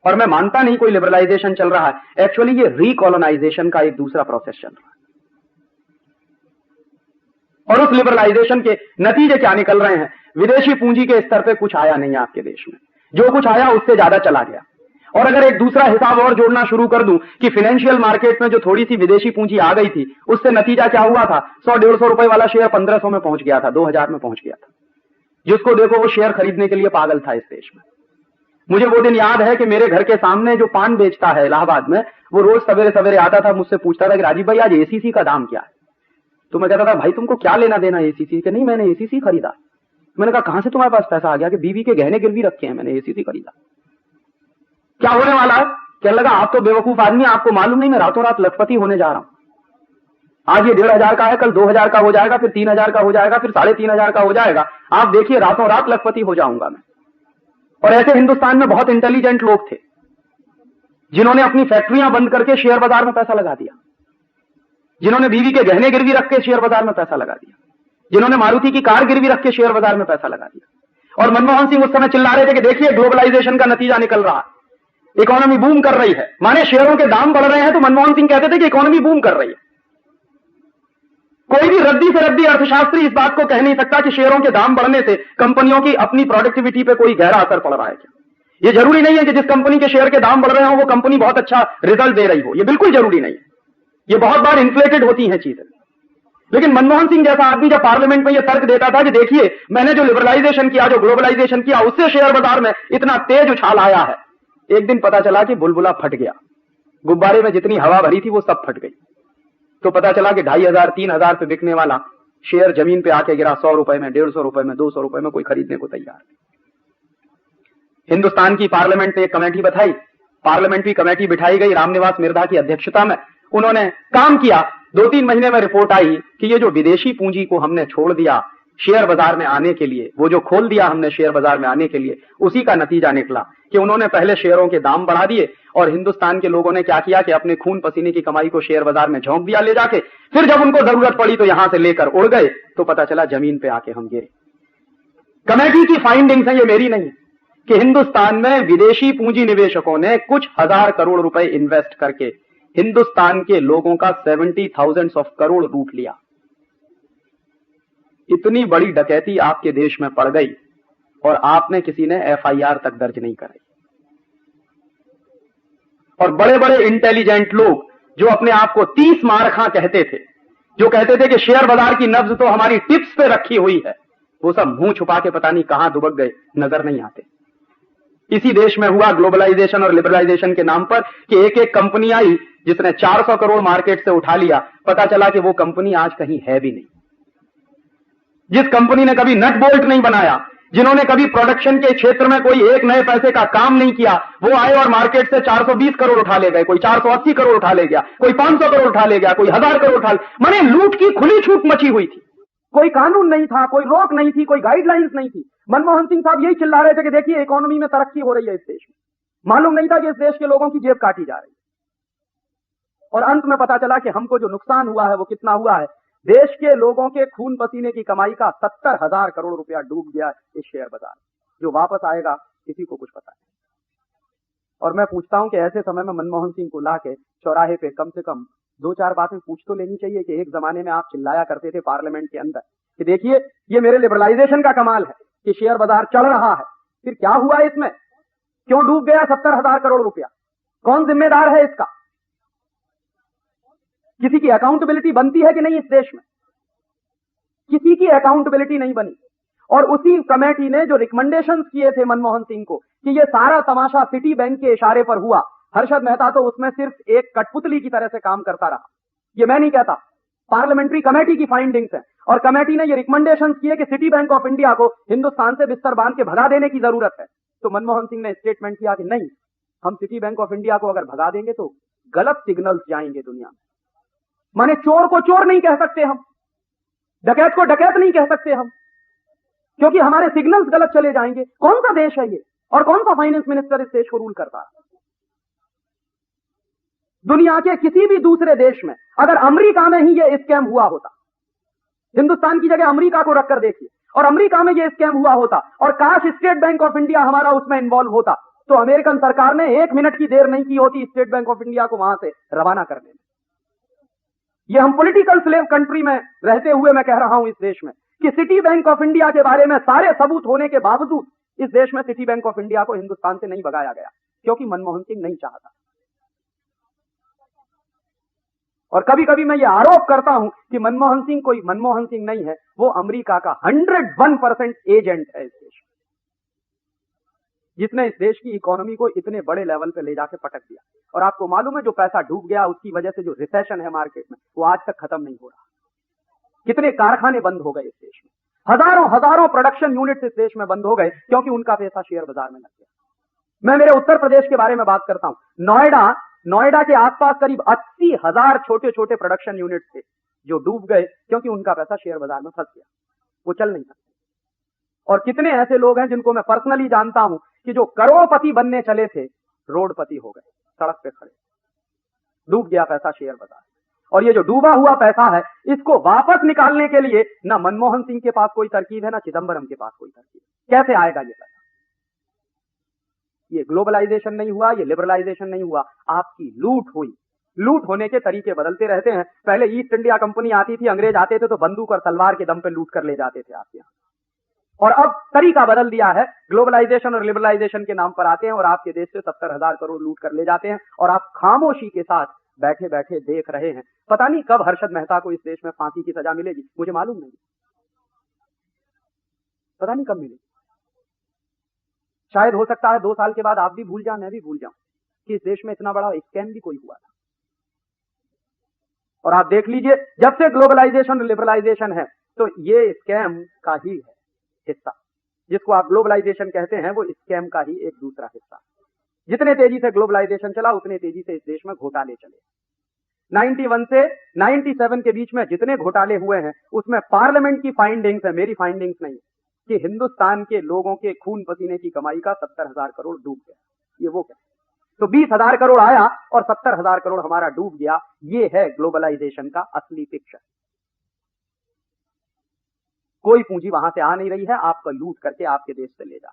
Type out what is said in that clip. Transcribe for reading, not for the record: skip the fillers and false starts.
और मैं मानता नहीं कोई लिबरलाइजेशन चल रहा है, एक्चुअली ये रिकॉलोनाइजेशन का एक दूसरा प्रोसेस चल रहा है। और उस लिबरलाइजेशन के नतीजे क्या निकल रहे हैं? विदेशी पूंजी के स्तर पे कुछ आया नहीं आपके देश में, जो कुछ आया उससे ज्यादा चला गया। और अगर एक दूसरा हिसाब और जोड़ना शुरू कर दूं कि फाइनेंशियल मार्केट में जो थोड़ी सी विदेशी पूंजी आ गई थी, उससे नतीजा क्या हुआ था? 100-150 रुपए वाला शेयर 1500 में पहुंच गया था, 2000 में पहुंच गया था। जिसको देखो वो शेयर खरीदने के लिए पागल था इस देश में। मुझे वो दिन याद है कि मेरे घर के सामने जो पान बेचता है इलाहाबाद में, वो रोज सवेरे सवेरे आता था, मुझसे पूछता था कि राजीव भाई आज एसीसी का दाम क्या है? तो मैं कहता था भाई तुमको क्या लेना देना एसीसी के? नहीं मैंने एसीसी खरीदा। मैंने कहा कहां से तुम्हारे पास पैसा आ गया? कि बीवी के गहने गिरवी रखे हैं, मैंने एसीसी खरीदा। क्या होने वाला है? कहने लगा आप तो बेवकूफ आदमी, आपको मालूम नहीं मैं रातों रात लखपति होने जा रहा हूं। आज ये 1500 का है, कल 2000 का हो जाएगा, फिर 3000 का हो जाएगा, फिर 3500 का हो जाएगा। आप देखिए रातों रात लखपति हो जाऊंगा मैं। और ऐसे हिंदुस्तान में बहुत इंटेलिजेंट लोग थे जिन्होंने अपनी फैक्ट्रियां बंद करके शेयर बाजार में पैसा लगा दिया, जिन्होंने बीवी के गहने गिरवी रख के शेयर बाजार में पैसा लगा दिया, जिन्होंने मारुति की कार गिरवी रख के शेयर बाजार में पैसा लगा दिया। और मनमोहन सिंह उस समय चिल्ला रहे थे कि देखिए ग्लोबलाइजेशन का नतीजा निकल रहा है, इकोनॉमी बूम कर रही है, माने शेयरों के दाम बढ़ रहे हैं। तो मनमोहन सिंह कहते थे कि इकोनॉमी बूम कर रही है। कोई भी रद्दी से रद्दी अर्थशास्त्री इस बात को कह नहीं सकता कि शेयरों के दाम बढ़ने से कंपनियों की अपनी प्रोडक्टिविटी पे कोई गहरा असर पड़ रहा है क्या? ये जरूरी नहीं है कि जिस कंपनी के शेयर के दाम बढ़ रहे हो वो कंपनी बहुत अच्छा रिजल्ट दे रही हो, ये बिल्कुल जरूरी नहीं है। ये बहुत बार इन्फ्लेटेड होती हैं चीजें। लेकिन मनमोहन सिंह जैसा आदमी जब पार्लियामेंट में यह तर्क देता था कि देखिए मैंने जो लिबरलाइजेशन किया, जो ग्लोबलाइजेशन किया, उससे शेयर बाजार में इतना तेज उछाल आया है, एक दिन पता चला कि बुलबुला फट गया, गुब्बारे में जितनी हवा भरी थी वो सब फट गई। तो पता चला कि 2500-3000 पे बिकने वाला शेयर जमीन पे आके गिरा 100 रुपए में, 150 रुपए में, 200 रुपए में, कोई खरीदने को तैयार नहीं। हिंदुस्तान की पार्लियामेंट ने एक कमेटी बताई, पार्लियामेंट्री कमेटी बिठाई गई रामनिवास मिर्धा की अध्यक्षता में। उन्होंने काम किया, 2-3 महीने में रिपोर्ट आई कि ये जो विदेशी पूंजी को हमने छोड़ दिया शेयर बाजार में आने के लिए, वो जो खोल दिया हमने शेयर बाजार में आने के लिए, उसी का नतीजा निकला कि उन्होंने पहले शेयरों के दाम बढ़ा दिए और हिंदुस्तान के लोगों ने क्या किया कि अपने खून पसीने की कमाई को शेयर बाजार में झोंक दिया ले जाके। फिर जब उनको जरूरत पड़ी तो यहां से लेकर उड़ गए, तो पता चला जमीन पे आके हम गिरे। कमेटी की फाइंडिंग्स है, ये मेरी नहीं, कि हिंदुस्तान में विदेशी पूंजी निवेशकों ने कुछ हजार करोड़ रुपए इन्वेस्ट करके हिंदुस्तान के लोगों का 70,000 करोड़ लूट लिया। इतनी बड़ी डकैती आपके देश में पड़ गई और आपने किसी ने एफआईआर तक दर्ज नहीं कराई। और बड़े बड़े इंटेलिजेंट लोग जो अपने आप को 30 मारखा कहते थे, जो कहते थे कि शेयर बाजार की नब्ज तो हमारी टिप्स पे रखी हुई है, वो सब मुंह छुपा के पता नहीं कहां दुबक गए, नजर नहीं आते। इसी देश में हुआ ग्लोबलाइजेशन और लिबरलाइजेशन के नाम पर कि एक एक कंपनी आई जिसने 400 करोड़ मार्केट से उठा लिया, पता चला कि वो कंपनी आज कहीं है भी नहीं। जिस कंपनी ने कभी नट बोल्ट नहीं बनाया, जिन्होंने कभी प्रोडक्शन के क्षेत्र में कोई एक नए पैसे का काम नहीं किया, वो आए और मार्केट से 420 करोड़ उठा ले गए, कोई 480 करोड़ उठा ले गया, कोई 500 करोड़ उठा ले गया, कोई 1000 करोड़ उठा ले। माने लूट की खुली छूट मची हुई थी, कोई कानून नहीं था, कोई रोक नहीं थी, कोई गाइडलाइंस नहीं थी। मनमोहन सिंह साहब यही चिल्ला रहे थे कि देखिए इकोनॉमी में तरक्की हो रही है इस देश में। मालूम नहीं था कि इस देश के लोगों की जेब काटी जा रही है। और अंत में पता चला कि हमको जो नुकसान हुआ है वो कितना हुआ है। देश के लोगों के खून पसीने की कमाई का 70,000 करोड़ रुपया डूब गया इस शेयर बाजार। जो वापस आएगा किसी को कुछ पता नहीं। और मैं पूछता हूं कि ऐसे समय में मनमोहन सिंह को लाके चौराहे पे कम से कम 2-4 बातें पूछ तो लेनी चाहिए कि एक जमाने में आप चिल्लाया करते थे पार्लियामेंट के अंदर कि देखिए ये मेरे लिबरलाइजेशन का कमाल है कि शेयर बाजार चल रहा है, फिर क्या हुआ इसमें, क्यों डूब गया 70,000 करोड़ रुपया, कौन जिम्मेदार है इसका? किसी की अकाउंटेबिलिटी बनती है कि नहीं इस देश में? किसी की अकाउंटेबिलिटी नहीं बनी। और उसी कमेटी ने जो रिकमेंडेशंस किए थे मनमोहन सिंह को कि ये सारा तमाशा सिटी बैंक के इशारे पर हुआ, हर्षद मेहता तो उसमें सिर्फ एक कठपुतली की तरह से काम करता रहा। ये मैं नहीं कहता, पार्लियामेंट्री कमेटी की फाइंडिंग्स है। और कमेटी ने ये रिकमेंडेशंस किए कि सिटी बैंक ऑफ इंडिया को हिंदुस्तान से बिस्तर बांध के भगा देने की जरूरत है। तो मनमोहन सिंह ने स्टेटमेंट किया कि नहीं, हम सिटी बैंक ऑफ इंडिया को अगर भगा देंगे तो गलत सिग्नल्स जाएंगे दुनिया में। माने चोर को चोर नहीं कह सकते हम, डकैत को डकैत नहीं कह सकते हम, क्योंकि हमारे सिग्नल्स गलत चले जाएंगे। कौन सा देश है ये और कौन सा फाइनेंस मिनिस्टर इस देश को रूल करता है? दुनिया के किसी भी दूसरे देश में अगर अमेरिका में ही ये स्कैम हुआ होता, हिंदुस्तान की जगह अमेरिका को रखकर देखिए, और अमेरिका में ये स्कैम हुआ होता और काश स्टेट बैंक ऑफ इंडिया हमारा उसमें इन्वॉल्व होता, तो अमेरिकन सरकार ने 1 मिनट की देर नहीं की होती स्टेट बैंक ऑफ इंडिया को वहां से रवाना करने में। ये हम पॉलिटिकल स्लेव कंट्री में रहते हुए मैं कह रहा हूं इस देश में कि सिटी बैंक ऑफ इंडिया के बारे में सारे सबूत होने के बावजूद इस देश में सिटी बैंक ऑफ इंडिया को हिंदुस्तान से नहीं भगाया गया, क्योंकि मनमोहन सिंह नहीं चाहता। और कभी कभी मैं ये आरोप करता हूं कि मनमोहन सिंह कोई मनमोहन सिंह नहीं है, वो अमेरिका का 101% एजेंट है इस देश में, जिसने इस देश की इकोनॉमी को इतने बड़े लेवल पे ले जाके पटक दिया। और आपको मालूम है जो पैसा डूब गया उसकी वजह से जो रिसेशन है मार्केट में, वो आज तक खत्म नहीं हो रहा। कितने कारखाने बंद हो गए इस देश में, हजारों प्रोडक्शन यूनिट्स इस देश में बंद हो गए क्योंकि उनका पैसा शेयर बाजार में लग गया। मैं मेरे उत्तर प्रदेश के बारे में बात करता हूं। नोएडा के आसपास करीब 80,000 छोटे छोटे प्रोडक्शन यूनिट थे जो डूब गए क्योंकि उनका पैसा शेयर बाजार में फंस गया, वो चल नहीं सकते। और कितने ऐसे लोग हैं जिनको मैं पर्सनली जानता हूं कि जो करोड़पति बनने चले थे, रोडपति हो गए, सड़क पे खड़े, डूब गया पैसा शेयर बाजार। और ये जो डूबा हुआ पैसा है, इसको वापस निकालने के लिए ना मनमोहन सिंह के पास कोई तरकीब है, ना चिदंबरम के पास कोई तरकीब। कैसे आएगा ये पैसा? ये ग्लोबलाइजेशन नहीं हुआ, ये लिबरलाइजेशन नहीं हुआ, आपकी लूट हुई। लूट होने के तरीके बदलते रहते हैं। पहले ईस्ट इंडिया कंपनी आती थी, अंग्रेज आते थे तो बंदूक और तलवार के दम पे लूट कर ले जाते थे आपके यहां। और अब तरीका बदल दिया है, ग्लोबलाइजेशन और लिबरलाइजेशन के नाम पर आते हैं और आपके देश से 70,000 करोड़ लूट कर ले जाते हैं और आप खामोशी के साथ बैठे बैठे देख रहे हैं। पता नहीं कब हर्षद मेहता को इस देश में फांसी की सजा मिलेगी, मुझे मालूम नहीं, पता नहीं कब मिलेगी। शायद हो सकता है 2 साल के बाद आप भी भूल जाए, मैं भी भूल जाऊं कि इस देश में इतना बड़ा स्कैम भी कोई हुआ था। और आप देख लीजिए, जब से ग्लोबलाइजेशन और लिबरलाइजेशन है तो ये स्कैम का ही है हिस्सा। जिसको आप ग्लोबलाइजेशन कहते हैं वो स्कैम का ही एक दूसरा हिस्सा। जितने तेजी से ग्लोबलाइजेशन चला उतने तेजी से इस देश में घोटाले चले। 91 से 97 के बीच में जितने घोटाले हुए हैं उसमें पार्लियामेंट की फाइंडिंग्स है, मेरी फाइंडिंग्स नहीं, कि हिंदुस्तान के लोगों के खून पसीने की कमाई का 70,000 करोड़ डूब गया। ये वो क्या, तो 20,000 करोड़ आया और 70,000 करोड़ हमारा डूब गया। ये है ग्लोबलाइजेशन का असली पिक्चर। कोई पूंजी वहां से आ नहीं रही है, आपका लूट करके आपके देश से ले जा